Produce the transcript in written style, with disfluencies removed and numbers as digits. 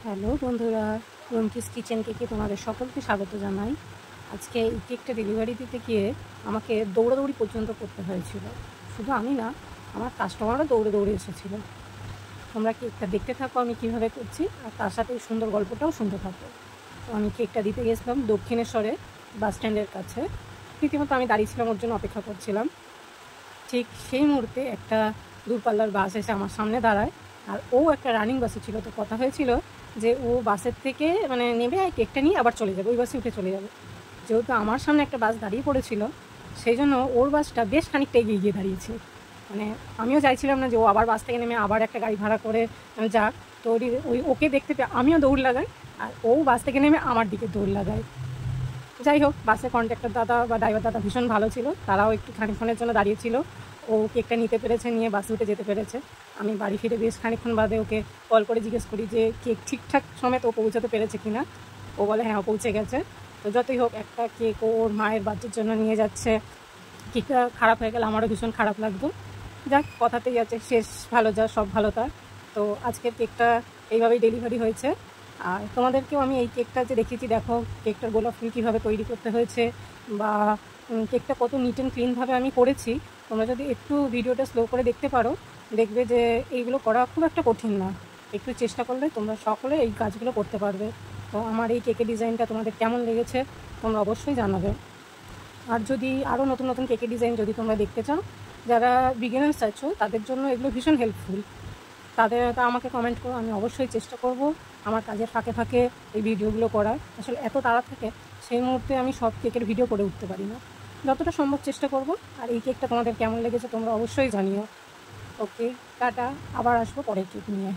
Hello বন্ধুরা, রুমকিস kitchen কেকে তোমাদের সকলকে স্বাগত জানাই। আজকে এই কেকটা ডেলিভারি দিতে গিয়ে আমাকে দৌড়াদৌড়ি পর্যন্ত করতে হয়েছিল। শুধু আমি না, আমার কাস্টমারও দৌড়ে দৌড়ে এসেছিলো। তোমরা কেকটা দেখতে থাকো আমি কিভাবে করছি, আর তার সাথে এই সুন্দর গল্পটাও শুনতে থাকো। তো আমি কেকটা দিতে গেছিলাম দক্ষিণেশ্বরে বাস স্ট্যান্ডের কাছে। রীতিমতো আমি দাঁড়িয়েছিলাম, ওর জন্য অপেক্ষা করছিলাম। ঠিক সেই মুহূর্তে একটা দূরপাল্লার বাস এসে আমার সামনে দাঁড়ায়, আর ও একটা রানিং বাসে ছিল। তো কথা হয়েছিল যে ও বাসের থেকে নেমে কেকটা নিয়ে আবার চলে যাবে, ওই বাসে উঠে চলে যাবে। যেহেতু আমার সামনে একটা বাস দাঁড়িয়ে পড়েছিল, সেই জন্য ওর বাসটা বেশ খানিকটা এগিয়ে গিয়ে দাঁড়িয়েছে। আমিও চাইছিলাম না যে ও আবার বাস থেকে নেমে আবার একটা গাড়ি ভাড়া করে যাক। তো ওকে দেখতে পেয়ে আমিও দৌড় লাগাই, আর ও বাস থেকে নেমে আমার দিকে দৌড় লাগায়। যাই হোক, বাসের কন্ট্রাক্টর দাদা বা ড্রাইভার দাদা ভীষণ ভালো ছিল, তারাও একটু খানিকক্ষণের জন্য দাঁড়িয়েছিল। ও কেকটা নিতে পেরেছে, নিয়ে বাসে উঠে যেতে পেরেছে। আমি বাড়ি ফিরে বেশ খানিকক্ষণ বাদে ওকে কল করে জিজ্ঞেস করি যে কেক ঠিকঠাক সমেত ও পৌঁছাতে পেরেছে কিনা। ও বলে হ্যাঁ, ও পৌঁছে গেছে। তো যতই হোক, একটা কেক ওর মায়ের বাচ্চার জন্য নিয়ে যাচ্ছে, কেকটা খারাপ হয়ে গেলে আমারও ভীষণ খারাপ লাগতো। যাক, কথাতেই আছে, শেষ ভালো যা সব ভালো তা। তো আজকের কেকটা এইভাবেই ডেলিভারি হয়েছে। আর তোমাদেরকেও আমি এই কেকটা যে দেখিয়েছি, দেখো কেকটার গোলাপ ফুল কীভাবে তৈরি করতে হয়েছে, বা কেকটা কত নিট অ্যান্ড ক্লিনভাবে আমি করেছি। তোমরা যদি একটু ভিডিওটা স্লো করে দেখতে পারো, দেখবে যে এইগুলো করা খুব একটা কঠিন না। একটু চেষ্টা করলে তোমরা সকলে এই কাজগুলো করতে পারবে। তো আমার এই কেকের ডিজাইনটা তোমাদের কেমন লেগেছে তোমরা অবশ্যই জানাবে। আর যদি আরও নতুন নতুন কেকের ডিজাইন যদি তোমরা দেখতে চাও, যারা বিগিনার্স আছো তাদের জন্য এগুলো ভীষণ হেল্পফুল। তা আমাকে কমেন্ট করো, আমি অবশ্যই চেষ্টা করব আমার কাজের ফাঁকে ফাঁকে এই ভিডিওগুলো করার। আসলে এত তাড়া থাকে, সেই মুহূর্তে আমি সব কেকের ভিডিও করে উঠতে পারি না। যতটা সম্ভব চেষ্টা করব। আর এই কেকটা তোমাদের কেমন লেগেছে তোমরা অবশ্যই জানিও। ওকে, টাটা, আবার আসবো পরের কেক নিয়ে।